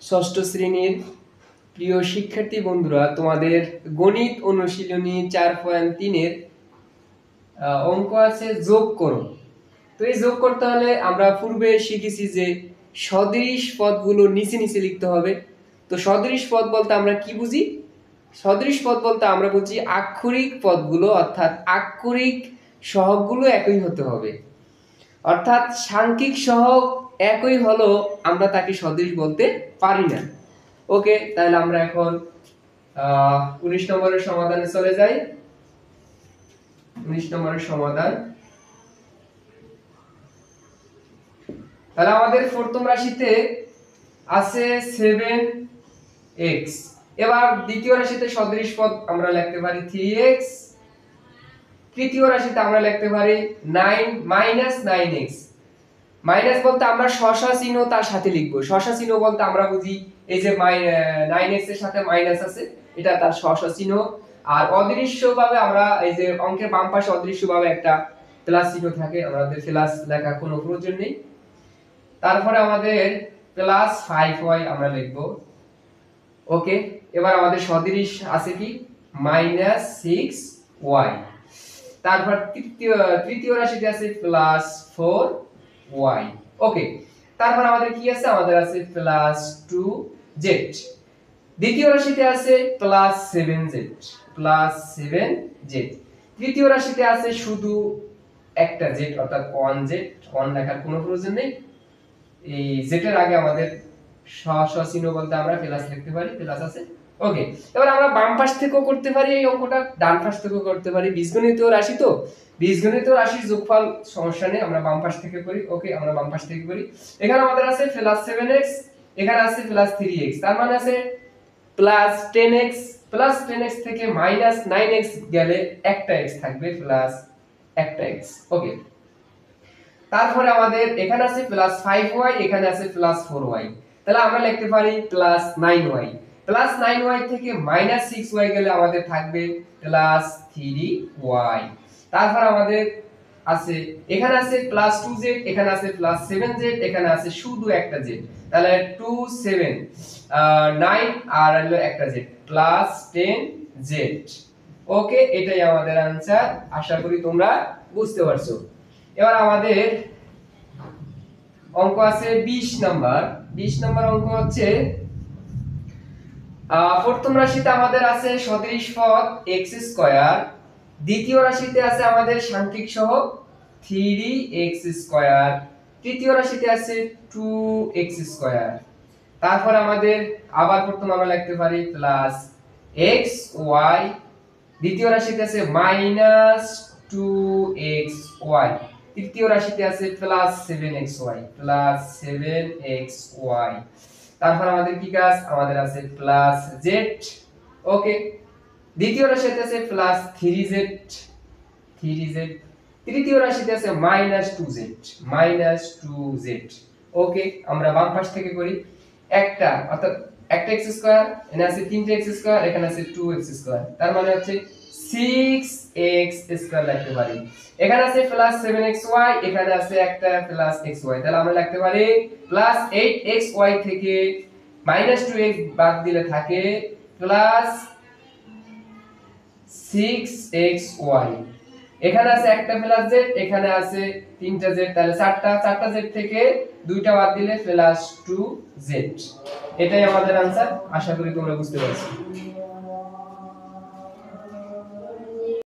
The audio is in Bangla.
ষষ্ঠ শ্রেণীর প্রিয় শিক্ষার্থী বন্ধুরা, তোমাদের গণিত অনুশীলনী 4.3 অঙ্ক আছে যোগ করো। তো এই যোগ করতে হলে আমরা পূর্বে শিখেছি যে সদৃশ পদগুলো নিচে নিচে লিখতে হবে। তো সদৃশ পদ বলতে আমরা কি বুঝি? সদৃশ পদ বলতে আমরা বুঝি আক্ষরিক পদগুলো, অর্থাৎ আক্ষরিক সহগগুলো একই হতে হবে, অর্থাৎ সাংখ্যিক সহগ একই হলো আমরা তাকে সদৃশ বলতে পারি না। ওকে, তাহলে আমরা এখন 19 নম্বরের সমাধানে চলে যাই। 19 নম্বরের সমাধান। তাহলে আমাদের প্রথম রাশিতে আছে 7x। এবার দ্বিতীয় রাশিতে সদৃশ পদ আমরা লিখতে পারি 3x। তৃতীয় রাশিতে আমরা লিখতে পারি 9 - 9x। মাইনাস বলতে আমরা শসা চিহ্ন তার সাথে লিখব। শসা চিহ্ন বলতে আমরা বুঝি এই যে 9x এর সাথে মাইনাস আছে, এটা তার শসা চিহ্ন। আর অদৃশ্যভাবে আমরা এই যে অঙ্কের বাম পাশে অদৃশ্যভাবে একটা প্লাস চিহ্ন থাকে, আমাদের প্লাস লেখা কোনো প্রয়োজন নেই। তারপরে আমাদের প্লাস 5y আমরা লিখব। ওকে, এবার আমাদের সদৃশ আছে কি -6y। তারপর তৃতীয় রাশিতে আছে প্লাস 4y। ওকে, তারপর আমাদের কি আছে? আমাদের আছে প্লাস 2z। দ্বিতীয় রাশিতে আছে প্লাস 7z, প্লাস 7z। তৃতীয় রাশিতে আছে শুধু একটা z, অর্থাৎ 1z। 1 লেখার কোনো প্রয়োজন নেই। এই z এর আগে আমাদের চিহ্ন বলতে আমরা প্লাস লিখতে পারি, প্লাস আছে। ওকে, এবার আমরা বাম পাশ থেকেও করতে পারি এই অঙ্কটা, ডান পাশ থেকেও করতে পারি। বীজগণিত রাশি তো, বীজগণিত রাশির যোগফল সমস্যা নেই, আমরা বাম পাশ থেকে করি। ওকে, আমরা বাম পাশ থেকে করি। এখানে আমাদের আছে প্লাস 7x, এখানে আছে প্লাস 3x, তার মানে আছে প্লাস 10x। প্লাস 10x থেকে মাইনাস 9x গেলে একটা x থাকবে, প্লাস একটা x। ওকে, তারপরে আমাদের এখানে আছে প্লাস 5y, এখানে আছে প্লাস 4y। তাহলে আমরা লিখতে পারি প্লাস 9y। প্লাস 9y থেকে মাইনাস 6y গেলে আমাদের থাকবে প্লাস 3y। তারপর আমাদের আছে এখানে আছে প্লাস 2z, এখানে আছে প্লাস 7z, এখানে আছে শুধু একটা z। তাহলে 2 7 9 আর হলো একটা z, প্লাস 10z। ওকে, এটাই আমাদের आंसर। আশা করি তোমরা বুঝতে পারছো। এবার আমাদের অঙ্ক আছে 20 নাম্বার। 20 নাম্বার অঙ্ক হচ্ছে প্রথম রাশিতে আমাদের আছে সদৃশ পদ x²। দ্বিতীয় রাশিতে আছে আমাদের সাংখ্যিক সহগ 3x²। তৃতীয় রাশিতে আছে 2x²। তারপর আমাদের আবার প্রথম আমরা লিখতে পারি প্লাস xy। দ্বিতীয় রাশিতে আছে -2xy। তৃতীয় রাশিতে আছে প্লাস 7xy, প্লাস 7xy। তারপর আমাদের কি কাজ? আমাদের আছে প্লাস z। ওকে, দ্বিতীয় রাশিতে আছে প্লাস 3z, 3z। তৃতীয় রাশিতে আছে -2z, -2z। ওকে, আমরা বাম পাশ থেকে করি। একটা অর্থাৎ একটা x², এখানে আছে 3x², এখানে আছে 2x², তার মানে হচ্ছে 6x² লিখতে পারি। এখানে আছে প্লাস 7xy, এখানে আছে একটা প্লাস xy। তাহলে আমরা লিখতে পারি প্লাস 8xy থেকে -2x বাদ দিলে থাকে প্লাস 6xy। এখানে আছে একটা প্লাস z, এখানে আছে তিনটা z, তাহলে চারটা z থেকে দুইটা বাদ দিলে প্লাস 2z। এটাই আমাদের आंसर। আশা করি তোমরা বুঝতে পারছো।